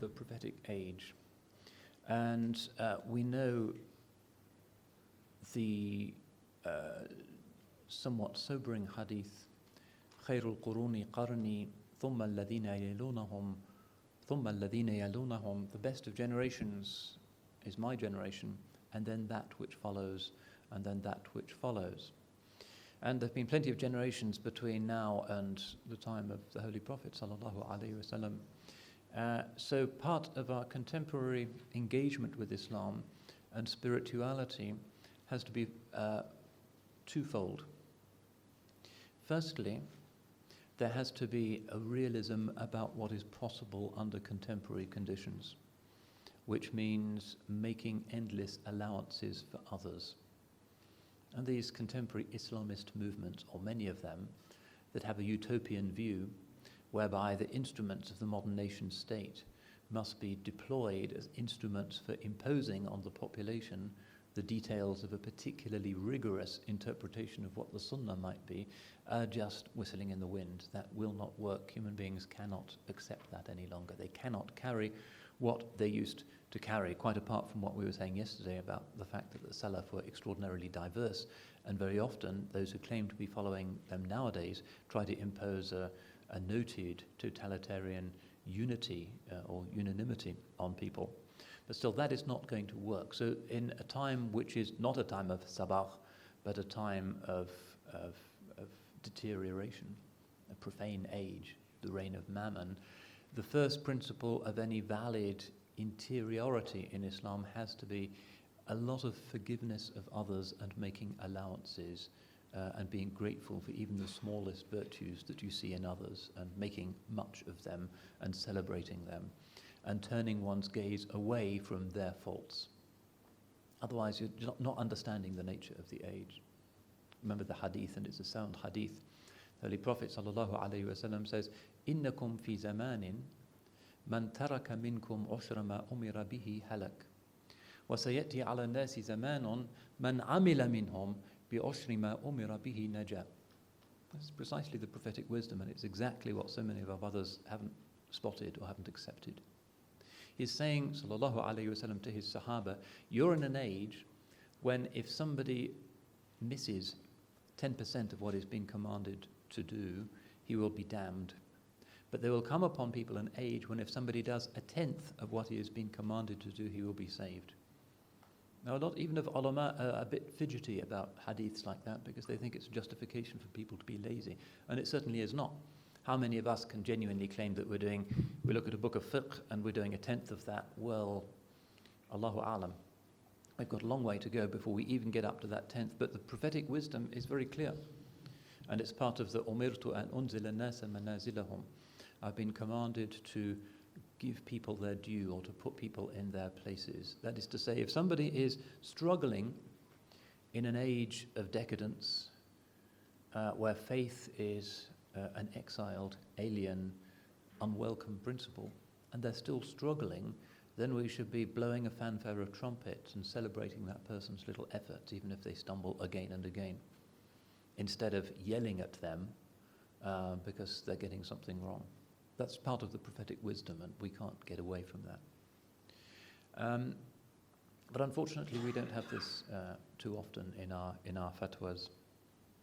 a prophetic age. And we know the somewhat sobering hadith, خير القرون قرني ثم الذين يلونهم ثم الذين يلونهم, the best of generations is my generation, and then that which follows, and then that which follows. And there have been plenty of generations between now and the time of the Holy Prophet sallallahu alaihi wasallam. So part of our contemporary engagement with Islam and spirituality has to be twofold. Firstly, there has to be a realism about what is possible under contemporary conditions, which means making endless allowances for others. And these contemporary Islamist movements, or many of them, that have a utopian view whereby the instruments of the modern nation state must be deployed as instruments for imposing on the population the details of a particularly rigorous interpretation of what the Sunnah might be, are just whistling in the wind. That will not work. Human beings cannot accept that any longer. They cannot carry what they used to carry, quite apart from what we were saying yesterday about the fact that the Salaf were extraordinarily diverse, and very often those who claim to be following them nowadays try to impose a noted totalitarian unity or unanimity on people. But still, that is not going to work. So in a time which is not a time of sabah, but a time of deterioration, a profane age, the reign of Mammon, the first principle of any valid interiority in Islam has to be a lot of forgiveness of others and making allowances and being grateful for even the smallest virtues that you see in others and making much of them and celebrating them and turning one's gaze away from their faults. Otherwise, you're not understanding the nature of the age. Remember the hadith, and it's a sound hadith. The Holy Prophet ﷺ says, إِنَّكُمْ فِي زَمَانٍ مَنْ تَرَكَ مِنْكُمْ عُشْرَ مَا أُمِرَ بِهِ هَلَكَ وَسَيَأْتِي عَلَى النَّاسِ زَمَانٌ مَنْ عَمِلَ مِنْهُمْ بِعُشْرِ مَا أُمِرَ بِهِ نَجَى. That's precisely the prophetic wisdom, and it's exactly what so many of our brothers haven't spotted or haven't accepted. He's saying, sallallahu alayhi wasallam, to his Sahaba, you're in an age when if somebody misses 10% of what is being commanded to do, he will be damned. But there will come upon people an age when if somebody does 1/10 of what he has been commanded to do, he will be saved. Now, a lot even of ulama are a bit fidgety about hadiths like that because they think it's a justification for people to be lazy. And it certainly is not. How many of us can genuinely claim that we look at a book of fiqh and we're doing 1/10 of that? Well, Allahu A'lam. We've got a long way to go before we even get up to that 1/10, but the prophetic wisdom is very clear. And it's part of the umirtu an unzila nasa manazilahum. I've been commanded to give people their due or to put people in their places. That is to say, if somebody is struggling in an age of decadence where faith is an exiled, alien, unwelcome principle, and they're still struggling, then we should be blowing a fanfare of trumpets and celebrating that person's little efforts, even if they stumble again and again, instead of yelling at them because they're getting something wrong. That's part of the prophetic wisdom, and we can't get away from that. But unfortunately, we don't have this too often in our fatwas.